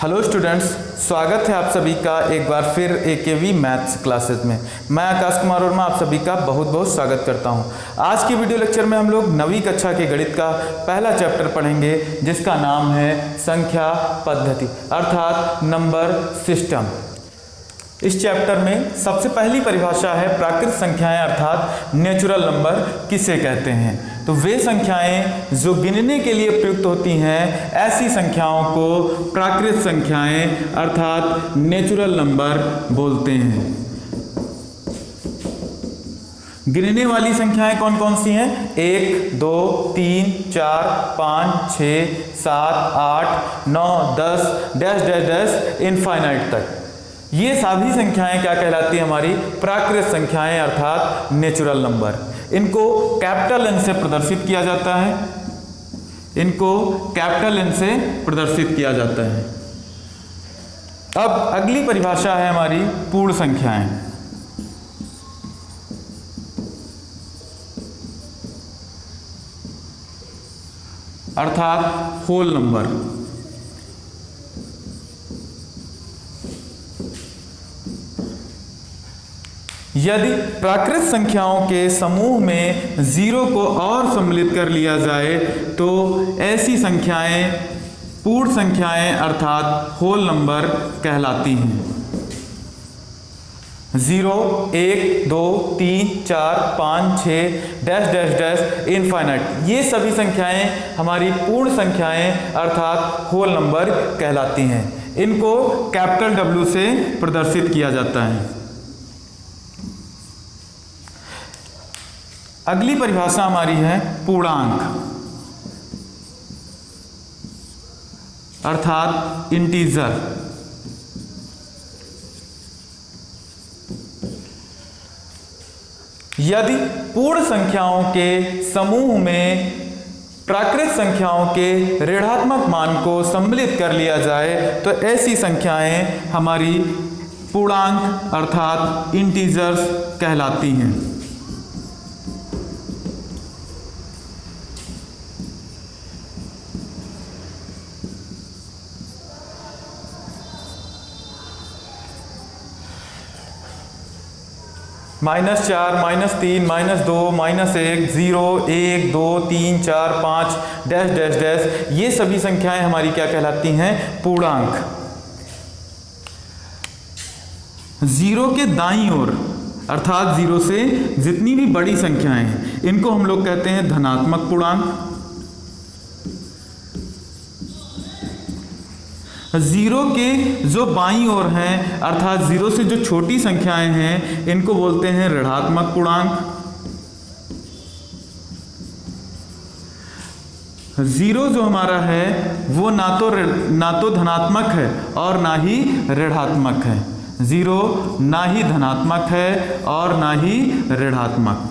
Hello students, स्वागत है आप सभी का एक बार फिर AKV मैथ्स क्लासेस में। मैं आकाश कुमार वर्मा आप सभी का बहुत बहुत स्वागत करता हूं। आज की वीडियो लेक्चर में हम लोग 9वीं कक्षा के गणित का पहला चैप्टर पढ़ेंगे जिसका नाम है संख्या पद्धति अर्थात नंबर सिस्टम। इस चैप्टर में सबसे पहली परिभाषा है प्राकृत संख्याएं अर्थात नेचुरल नंबर किसे कहते हैं। तो वे संख्याएं जो गिनने के लिए प्रयुक्त होती हैं ऐसी संख्याओं को प्राकृत संख्याएं अर्थात नेचुरल नंबर बोलते हैं। गिनने वाली संख्याएं कौन कौन सी हैं? 1, 2, 3, 4, 5, 6, 7, 8, 9, 10 डैश डैश डैश इनफाइनाइट तक। ये सभी संख्याएं क्या कहलाती है? हमारी प्राकृत संख्याएं अर्थात नेचुरल नंबर। इनको कैपिटल N से प्रदर्शित किया जाता है। इनको कैपिटल N से प्रदर्शित किया जाता है। अब अगली परिभाषा है हमारी पूर्ण संख्याएं अर्थात होल नंबर। यदि प्राकृत संख्याओं के समूह में 0 को और सम्मिलित कर लिया जाए तो ऐसी संख्याएं पूर्ण संख्याएं अर्थात होल नंबर कहलाती हैं। 0, 1, 2, 3, 4, 5, 6 डैश डैश डैश इनफाइनाइट ये सभी संख्याएं हमारी पूर्ण संख्याएं अर्थात होल नंबर कहलाती हैं। इनको कैपिटल W से प्रदर्शित किया जाता है। अगली परिभाषा हमारी है पूर्णांक अर्थात इंटीजर। यदि पूर्ण संख्याओं के समूह में प्राकृत संख्याओं के ऋणात्मक मान को सम्मिलित कर लिया जाए तो ऐसी संख्याएं हमारी पूर्णांक अर्थात इंटीजर्स कहलाती हैं। -4, -3, -2, -1, 0, 1, 2, 3, 4, 5 डैश डैश डैश ये सभी संख्याएं हमारी क्या कहलाती हैं? पूर्णांक। 0 के दाईं ओर अर्थात 0 से जितनी भी बड़ी संख्याएं हैं इनको हम लोग कहते हैं धनात्मक पूर्णांक। 0 के जो बाईं ओर हैं अर्थात 0 से जो छोटी संख्याएं हैं इनको बोलते हैं ऋणात्मक पूर्णांक। 0 जो हमारा है वो ना तो धनात्मक है और ना ही ऋणात्मक है। 0 ना ही धनात्मक है और ना ही ऋणात्मक।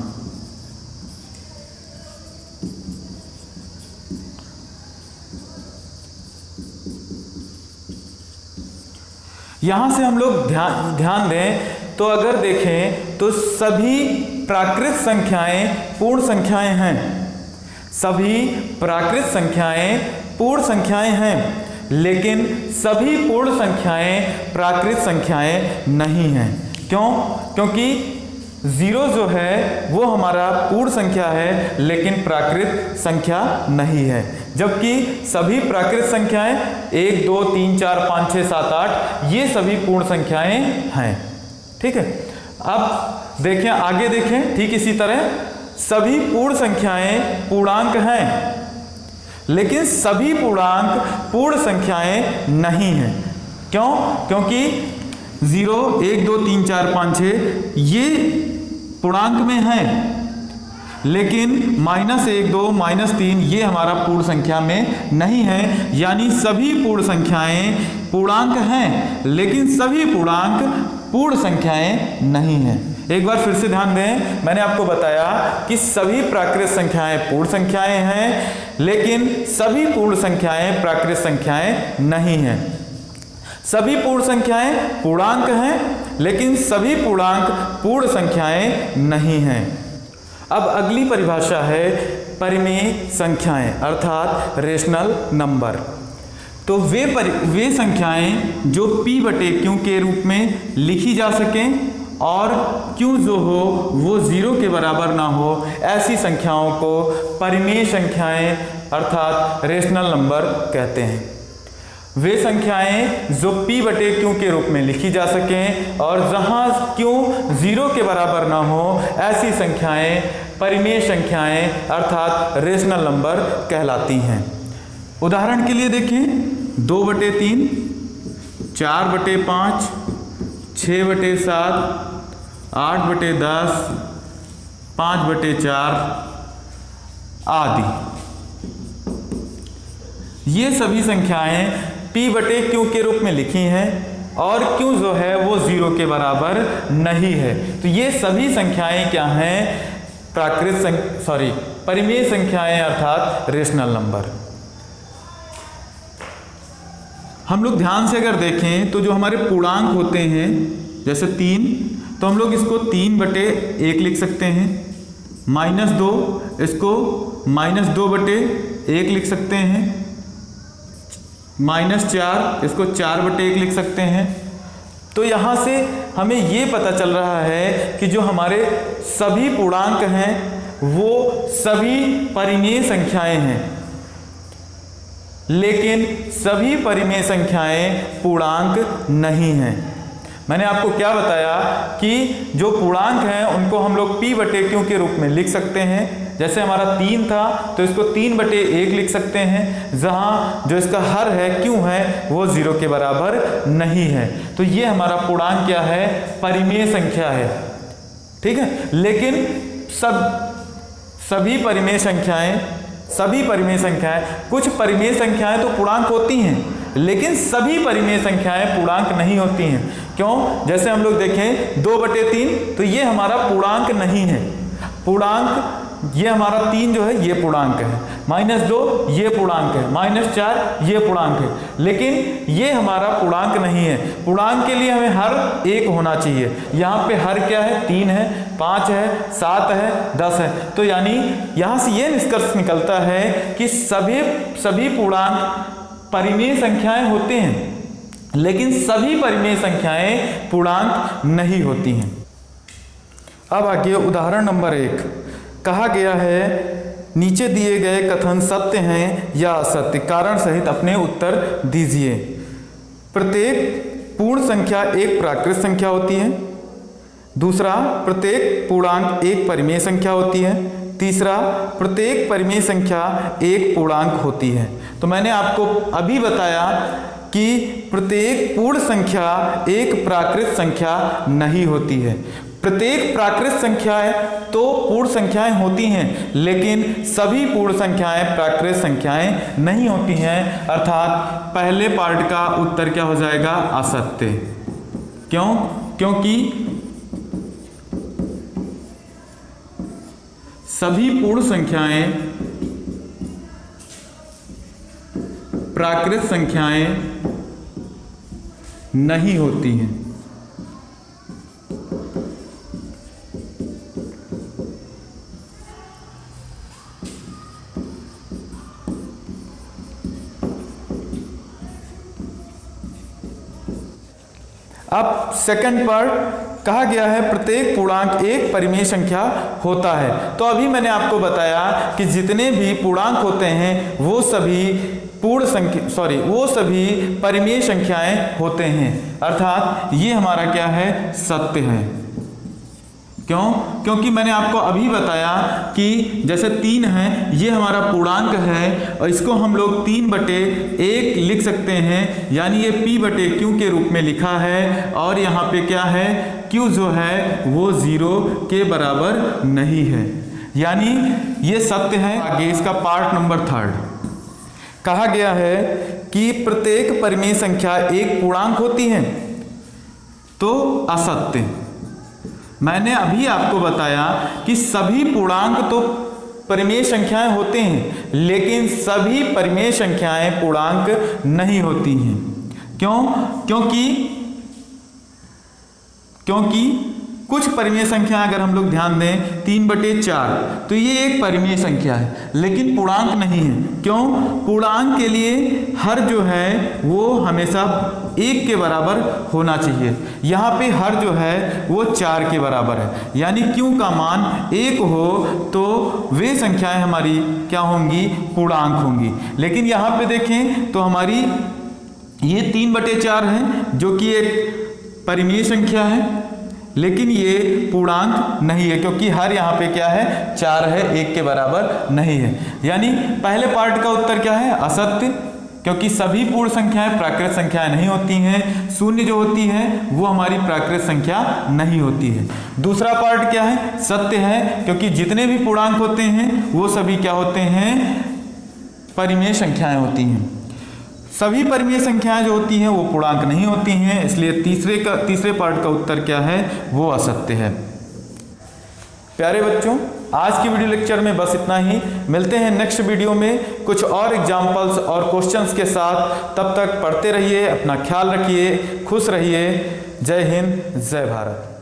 यहां से हम लोग ध्यान दें तो अगर देखें तो सभी प्राकृत संख्याएं पूर्ण संख्याएं हैं। सभी प्राकृत संख्याएं पूर्ण संख्याएं हैं लेकिन सभी पूर्ण संख्याएं प्राकृत संख्याएं नहीं हैं। क्यों? क्योंकि 0 जो है वो हमारा पूर्ण संख्या है लेकिन प्राकृत संख्या नहीं है, जबकि सभी प्राकृत संख्याएं 1, 2, 3, 4, 5, 6, 7, 8 ये सभी पूर्ण संख्याएं हैं। ठीक है, अब देखें आगे देखें ठीक इसी तरह सभी पूर्ण संख्याएं पूर्णांक हैं लेकिन सभी पूर्णांक पूर्ण संख्याएं नहीं हैं। क्यों? क्योंकि 0, 1, 2, 3, 4, 5, 6 ये पूर्णांक में हैं लेकिन -1, 2, -3 ये हमारा पूर्ण संख्या में नहीं है। यानी सभी पूर्ण संख्याएं पूर्णांक हैं लेकिन सभी पूर्णांक पूर्ण संख्याएं नहीं हैं। एक बार फिर से ध्यान दें, मैंने आपको बताया कि सभी प्राकृत संख्याएं पूर्ण संख्याएं हैं लेकिन सभी पूर्ण संख्याएं प्राकृत संख्याएं नहीं हैं। सभी पूर्ण संख्याएं पूर्णांक हैं लेकिन सभी पूर्णांक पूर्ण संख्याएं नहीं हैं। अब अगली परिभाषा है परिमेय संख्याएं अर्थात रेशनल नंबर। तो वे संख्याएं जो p बटे q के रूप में लिखी जा सकें और q जो हो वो 0 के बराबर ना हो, ऐसी संख्याओं को परिमेय संख्याएं अर्थात रेशनल नंबर कहते हैं। वे संख्याएं जो p बटे q के रूप में लिखी जा सकें और जहां q 0 के बराबर ना हो, ऐसी संख्याएं परिमेय संख्याएं अर्थात रेशनल नंबर कहलाती हैं। उदाहरण के लिए देखें 2 बटे 3, 4 बटे 5, 6 बटे 7, 8 बटे 10, 5 बटे 4 आदि। ये सभी संख्याएं p बटे q के रूप में लिखी हैं और q जो है वो 0 के बराबर नहीं है। तो ये सभी संख्याएं क्या हैं? परिमेय संख्याएं अर्थात रेशनल नंबर। हम लोग ध्यान से अगर देखें तो जो हमारे पूर्णांक होते हैं जैसे 3, तो हम लोग इसको 3 बटे 1 लिख सकते हैं। -2 इसको -2 बटे 1 लिख सकते हैं। -4 इसको 4 बटे 1 लिख सकते हैं। तो यहाँ से हमें ये पता चल रहा है कि जो हमारे सभी पूर्णांक हैं वो सभी परिमेय संख्याएं हैं, लेकिन सभी परिमेय संख्याएं पूर्णांक नहीं हैं। मैंने आपको क्या बताया कि जो पूर्णांक हैं उनको हम लोग p बटे q के रूप में लिख सकते हैं। जैसे हमारा 3 था तो इसको 3 बटे 1 लिख सकते हैं, जहां जो इसका हर है q है वो 0 के बराबर नहीं है। तो ये हमारा पूर्णांक क्या है? परिमेय संख्या है। ठीक है, लेकिन सभी परिमेय संख्याएं कुछ परिमेय संख्याएं तो पूर्णांक होती हैं, लेकिन सभी परिमेय संख्याएं पूर्णांक नहीं होती हैं। क्यों? जैसे हम लोग देखें 2 बटे 3, तो ये हमारा पूर्णांक नहीं है। पूर्णांक ये हमारा 3 जो है ये पूर्णांक है, -2 ये पूर्णांक है, -4 ये पूर्णांक है, लेकिन ये हमारा पूर्णांक नहीं है। पूर्णांक के लिए हमें हर एक होना चाहिए। यहाँ पे हर क्या है? 3 है, 5 है, 7 है, 10 है। तो यानी यहाँ से ये निष्कर्ष निकलता है कि सभी पूर्णांक परिमेय संख्याएं होते हैं, लेकिन सभी परिमेय संख्याएं पूर्णांक नहीं होती हैं। अब आगे उदाहरण नंबर 1 कहा गया है, नीचे दिए गए कथन सत्य हैं या असत्य, कारण सहित अपने उत्तर दीजिए। प्रत्येक पूर्ण संख्या एक प्राकृत संख्या होती है। दूसरा, प्रत्येक पूर्णांक एक परिमेय संख्या होती है। तीसरा, प्रत्येक परिमेय संख्या एक पूर्णांक होती है। तो मैंने आपको अभी बताया कि प्रत्येक पूर्ण संख्या एक प्राकृत संख्या नहीं होती है। प्रत्येक प्राकृत संख्याएं तो पूर्ण संख्याएं होती हैं, लेकिन सभी पूर्ण संख्याएं प्राकृत संख्याएं नहीं होती हैं। अर्थात पहले पार्ट का उत्तर क्या हो जाएगा? असत्य। क्यों? क्योंकि सभी पूर्ण संख्याएं प्राकृत संख्याएं नहीं होती हैं। अब सेकंड पार्ट कहा गया है प्रत्येक पूर्णांक एक परिमेय संख्या होता है। तो अभी मैंने आपको बताया कि जितने भी पूर्णांक होते हैं वो सभी परिमेय संख्याएं होते हैं। अर्थात ये हमारा क्या है? सत्य है। क्यों? क्योंकि मैंने आपको अभी बताया कि जैसे 3 है ये हमारा पूर्णांक है और इसको हम लोग 3 बटे 1 लिख सकते हैं, यानी ये p बटे q के रूप में लिखा है। और यहाँ पे क्या है? q जो है वो 0 के बराबर नहीं है, यानी ये सत्य है। आगे इसका पार्ट नंबर 3 कहा गया है कि प्रत्येक परिमेय संख्या एक पूर्णांक होती है, तो असत्य। मैंने अभी आपको बताया कि सभी पूर्णांक तो परिमेय संख्याएं होते हैं, लेकिन सभी परिमेय संख्याएं पूर्णांक नहीं होती हैं। क्यों? क्योंकि कुछ परिमेय संख्या अगर हम लोग ध्यान दें 3/4, तो ये एक परिमेय संख्या है, लेकिन पूर्णांक नहीं है। क्यों? पूर्णांक के लिए हर जो है वो हमेशा 1 के बराबर होना चाहिए। यहाँ पे हर जो है वो 4 के बराबर है, यानी Q का मान 1 हो तो वे संख्याएं हमारी क्या होंगी? पूर्णांक होंगी। लेकिन यहाँ पे देखें तो हमारी ये 3/4 है जो कि एक परिमेय संख्या है, लेकिन ये पूर्णांक नहीं है क्योंकि हर यहाँ पे क्या है? 4 है, 1 के बराबर नहीं है। यानी पहले पार्ट का उत्तर क्या है? असत्य, क्योंकि सभी पूर्ण संख्याएं प्राकृत संख्याएं नहीं होती हैं। शून्य जो होती है वो हमारी प्राकृत संख्या नहीं होती है। दूसरा पार्ट क्या है? सत्य है, क्योंकि जितने भी पूर्णांक होते हैं वो सभी क्या होते हैं? परिमेय संख्याएं होती हैं। सभी परिमेय संख्याएं जो होती हैं वो पूर्णांक नहीं होती हैं, इसलिए तीसरे पार्ट का उत्तर क्या है? वो असत्य है। प्यारे बच्चों, आज की वीडियो लेक्चर में बस इतना ही। मिलते हैं नेक्स्ट वीडियो में कुछ और एग्जाम्पल्स और क्वेश्चंस के साथ। तब तक पढ़ते रहिए, अपना ख्याल रखिए, खुश रहिए। जय हिंद, जय भारत।